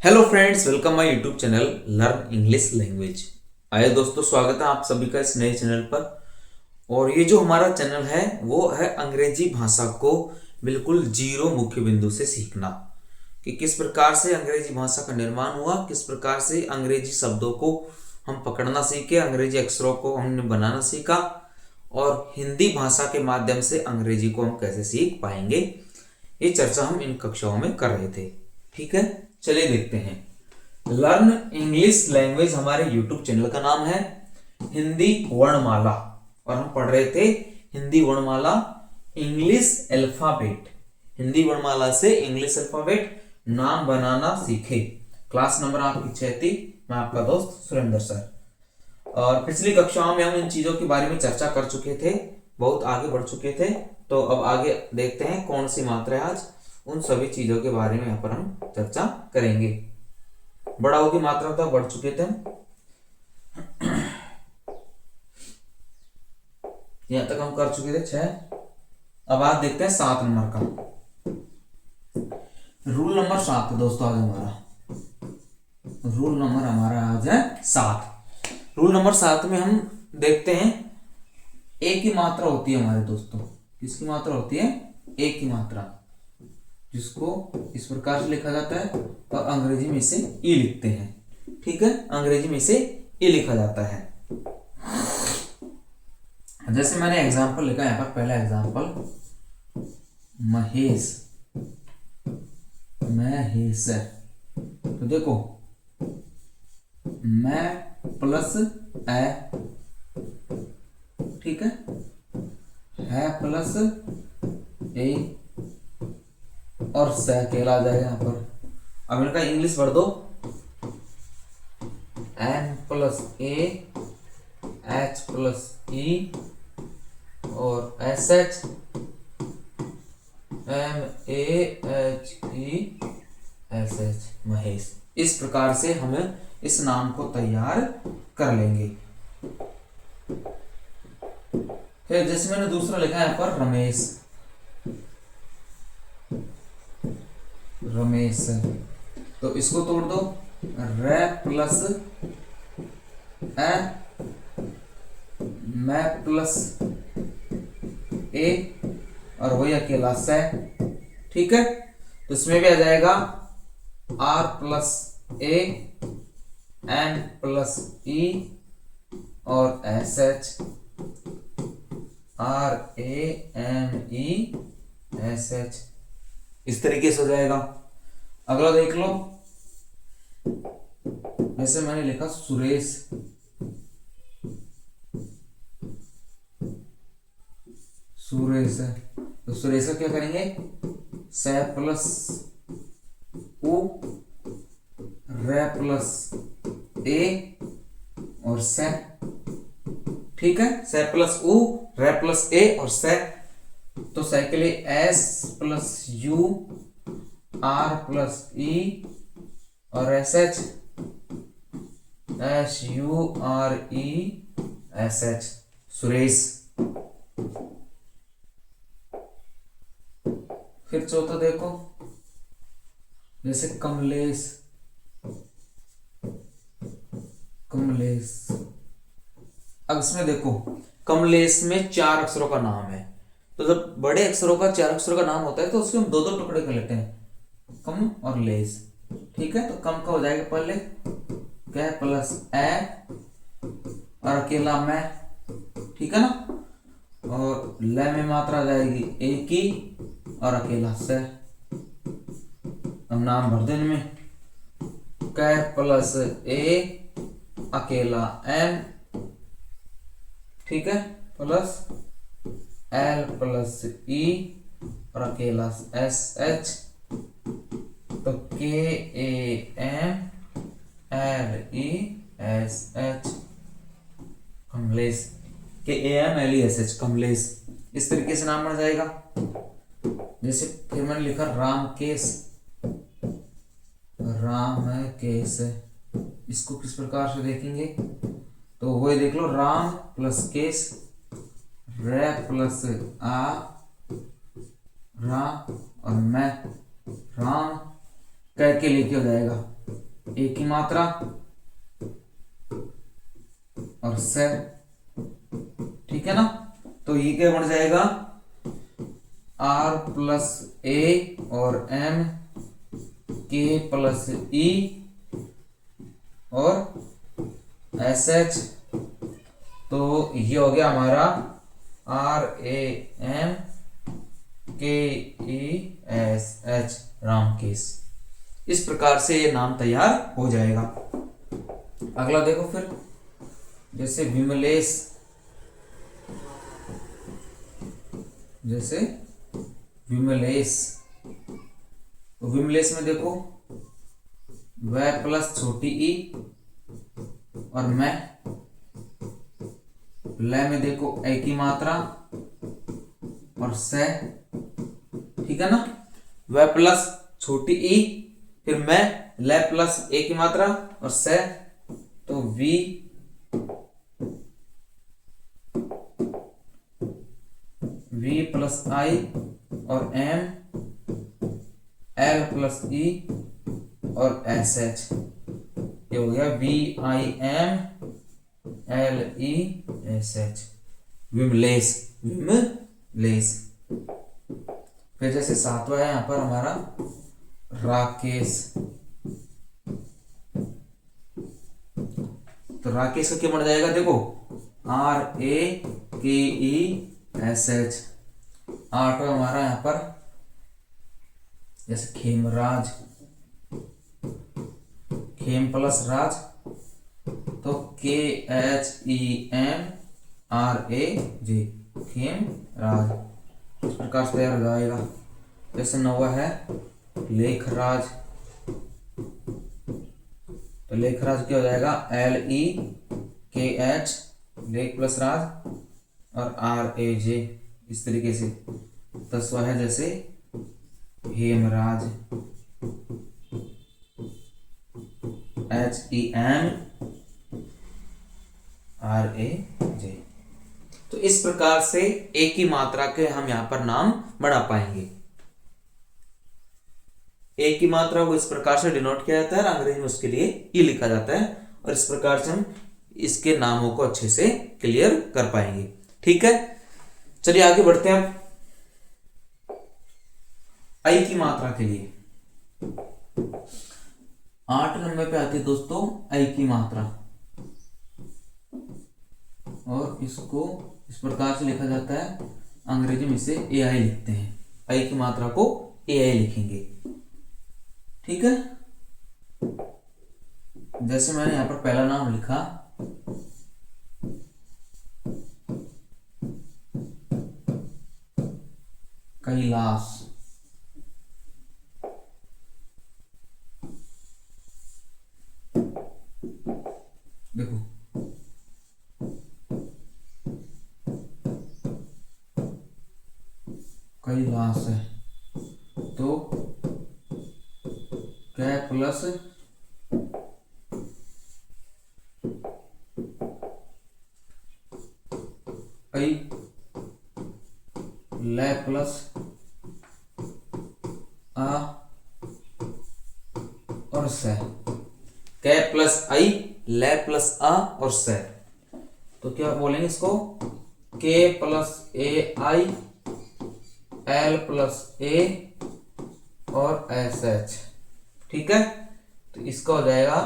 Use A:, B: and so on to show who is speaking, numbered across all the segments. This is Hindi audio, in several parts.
A: Hello friends, welcome my YouTube channel learn English language. आइए दोस्तों, स्वागत है आप सभी का इस नए चैनल पर। और ये जो हमारा चैनल है वो है अंग्रेजी भाषा को बिल्कुल जीरो मुख्य बिंदु से सीखना, कि किस प्रकार से अंग्रेजी भाषा का निर्माण हुआ, किस प्रकार से अंग्रेजी शब्दों को हम पकड़ना सीखे, अंग्रेजी अक्षरों को हमने बनाना सीखा और हिंदी भाषा के माध्यम से अंग्रेजी को हम कैसे सीख पाएंगे। ये चर्चा हम इन कक्षाओं में कर रहे थे। ठीक है, चलिए देखते हैं। लर्न इंग्लिश लैंग्वेज हमारे यूट्यूब चैनल का नाम है, हिंदी वर्णमाला, और हम पढ़ रहे थे हिंदी वर्णमाला इंग्लिश अल्फाबेट। हिंदी वर्णमाला से इंग्लिश अल्फाबेट नाम बनाना सीखे। क्लास नंबर आपकी 6 थी। मैं आपका दोस्त सुरेंद्र सर। और पिछली कक्षाओं में हम इन चीजों के बारे में चर्चा कर चुके थे, बहुत आगे बढ़ चुके थे। तो अब आगे देखते हैं कौन सी मात्रा है आज, उन सभी चीजों के बारे में यहाँ पर हम चर्चा करेंगे। बड़ाओं की मात्रा तो बढ़ चुके थे यहाँ तक हम कर चुके थे 6। अब आज देखते हैं 7 नंबर का। रूल नंबर 7 दोस्तों आज हमारा आज है 7। रूल नंबर 7 में हम देखते हैं ए की मात्रा होती है हमारे दोस्तों। किसकी मात्रा होती है? ए की मात्रा, जिसको इस प्रकार से लिखा जाता है और अंग्रेजी में इसे ई लिखते हैं। ठीक है, अंग्रेजी में इसे ई लिखा जाता है। जैसे मैंने एग्जांपल लिखा यहाँ पर, पहला एग्जांपल महेश, महेश। तो देखो, मैं प्लस ए, ठीक है प्लस ए और स अकेला आ जाएगा यहाँ पर। अब इनका इंग्लिश भर दो, M plus A, H plus E और S H, M A H E S H, Mahesh. इस प्रकार से हमें इस नाम को तैयार कर लेंगे। फिर जैसे मैंने दूसरा लिखा है यहाँ पर रमेश, रमेश। तो इसको तोड़ दो, रे प्लस ए, मैं प्लस ए और वही अकेला से। ठीक है, तो इसमें भी आ जाएगा R plus A, N plus E और S H, R A M E S H. इस तरीके से हो जाएगा। अगला देख लो, जैसे मैंने लिखा सुरेश, सुरेश है। तो सुरेश का क्या करेंगे? से प्लस उ, रे प्लस ए और से। ठीक है, से प्लस उ, रे प्लस ए और से। तो से के लिए S plus U, R plus E और S H, S U R E S H, Suresh. फिर चौथा देखो, जैसे कमलेश, कमलेश। अब इसमें देखो, कमलेश में 4 अक्षरों का नाम है। तो जब बड़े अक्षरों का 4 अक्षरों का नाम होता है तो उसके हम 2-2 टुकड़े कर लेते हैं, कम और लेस। ठीक है, तो कम का हो जाएगा पहले क्या, प्लस ए और अकेला मैं। ठीक है ना, और ले में मात्रा आ जाएगी ए की और अकेला से। अब नाम भर दो इनमें, कै प्लस ए अकेला एम, ठीक है, प्लस एल प्लस ई और अकेला एस एच। तो K A M L E S H, Kamlesh. K A M L E S H, Kamlesh. इस तरीके से नाम बन जाएगा। जैसे फिर मैंने लिखा रामकेश, रामकेश। इसको किस प्रकार से देखेंगे? तो वही देख लो, राम प्लस केश, रे प्लस आ, राम और मैं, राम करके लिखे हो जाएगा ए की मात्रा और से, ठीक है ना। तो ये क्या बन जाएगा, आर प्लस ए और एम के प्लस ई और एस एच। तो ये हो गया हमारा आर ए एम के ई एस एच, रामकेश। इस प्रकार से ये नाम तैयार हो जाएगा। अगला देखो फिर, जैसे विमलेश, जैसे विमलेश, तो विमलेश में देखो वह प्लस छोटी ई और मैं, लय में देखो ए की मात्रा और से, ठीक है ना। वह प्लस छोटी ई, फिर मैं, लय प्लस ए की मात्रा और से, तो वी प्लस आई और एम, एल प्लस ई और एस एच। ये हो गया V I M L E S H, Vimlesh, Vimlesh. फिर जैसे सातवां है यहां पर हमारा राकेश। तो राकेश का क्या बन जाएगा, देखो आर ए के ई एस एच। आठवां हमारा यहां पर जैसे खेमराज, खेम प्लस राज, तो के H E M R A जे, खेम राज। इस प्रकार से तैयार हो जाएगा। जैसे नौवा है लेखराज। तो लेखराज क्या हो जाएगा, एल ई के एच, लेख प्लस राज और आर ए जे, इस तरीके से। 10वां है जैसे Hemraj, H E M R A J. तो इस प्रकार से एक ही मात्रा के हम यहां पर नाम बना पाएंगे। एक ही मात्रा को इस प्रकार से डिनोट किया जाता है, अंग्रेजी में उसके लिए ई लिखा जाता है, और इस प्रकार से हम इसके नामों को अच्छे से क्लियर कर पाएंगे। ठीक है, चलिए आगे बढ़ते हैं। आई की मात्रा के लिए 8 नंबर पे आती है दोस्तों आई की मात्रा, और इसको इस प्रकार से लिखा जाता है, अंग्रेजी में इसे ए आई लिखते हैं। आई की मात्रा को ए आई लिखेंगे। ठीक है, जैसे मैंने यहां पर पहला नाम लिखा कैलाश। देखो कैलाश है, तो कै प्लस आई, ले प्लस आ और से। कै प्लस आई, ले प्लस आ और से। तो क्या बोलेंगे इसको, के plus A I, L plus A और एस एच। ठीक है, तो इसका हो जाएगा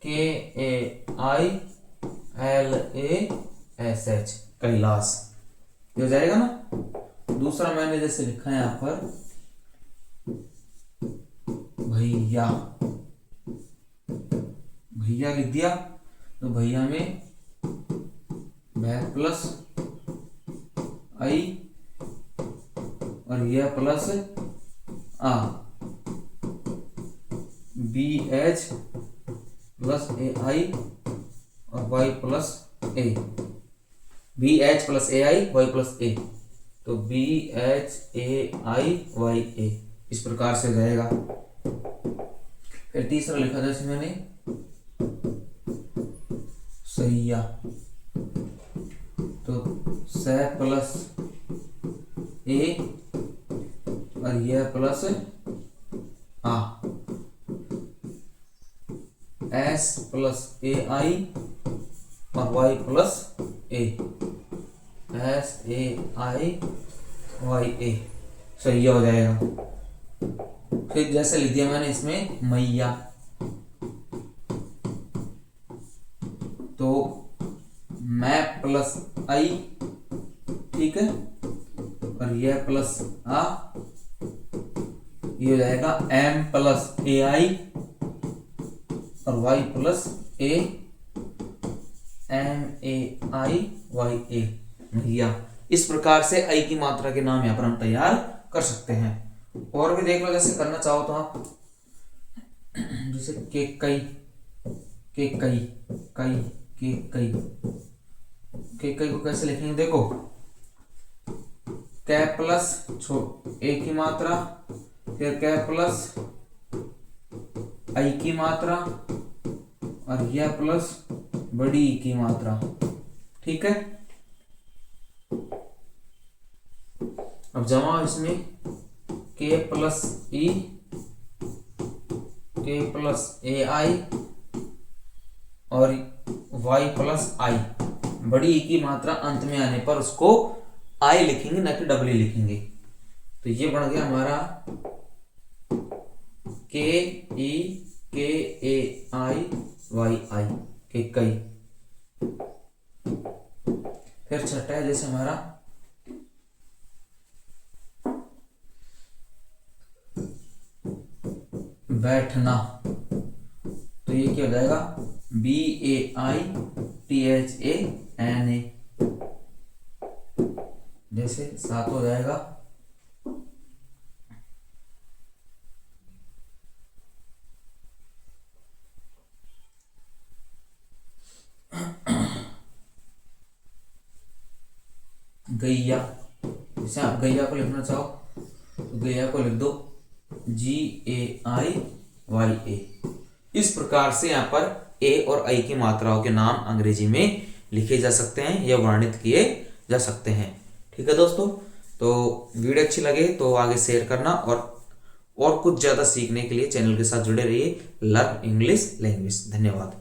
A: K A I L A S H, Kailash. ये हो जाएगा ना। दूसरा मैंने जैसे लिखा है यहां पर भैया, भैया लिख दिया, तो भैया में भै प्लस आई और यह प्लस आ, B H plus A I और Y plus A, B H plus A I Y plus A, तो B H A I Y A, इस प्रकार से जाएगा। फिर तीसरा लिखा जैसे मैंने सैया, तो से प्लस ए और यह प्लस आ, एस प्लस ए आई और Y plus A, S A I Y A, सही हो जाएगा। फिर जैसे लिख दिया मैंने इसमें मैया, तो मैं प्लस आई, ठीक है, और यह प्लस आ, ये हो जाएगा एम प्लस ए आई और Y plus A, M A I Y A, मैया। इस प्रकार से आई की मात्रा के नाम यहाँ पर हम तैयार कर सकते हैं। और भी देख लो, जैसे करना चाहो तो आप, जैसे के कई, के कई, कई, के कई, के कई को कैसे लिखेंगे, देखो कै प्लस ए की मात्रा, फिर कै प्लस आई की मात्रा और यह प्लस बड़ी ई की मात्रा, ठीक है। अब जमा इसमें के प्लस ई, के प्लस ए आई और वाई प्लस आई, बड़ी ई की मात्रा अंत में आने पर उसको आई लिखेंगे, ना कि डब्ल्यू लिखेंगे। तो ये बन गया हमारा के ई के ए आई वाई आई, के कई। फिर छठा है जैसे हमारा बैठना, तो ये क्या हो जाएगा, B A I T H A N A, जैसे 7 हो जाएगा गैया। जैसे आप गैया को लिखना चाहो तो गैया को लिख दो जी ए आई वाई ए। इस प्रकार से यहाँ पर ए और आई की मात्राओं के नाम अंग्रेजी में लिखे जा सकते हैं या वर्णित किए जा सकते हैं। ठीक है दोस्तों, तो वीडियो अच्छी लगे तो आगे शेयर करना और कुछ ज़्यादा सीखने के लिए चैनल के साथ जुड़े रहिए। Learn English language. धन्यवाद।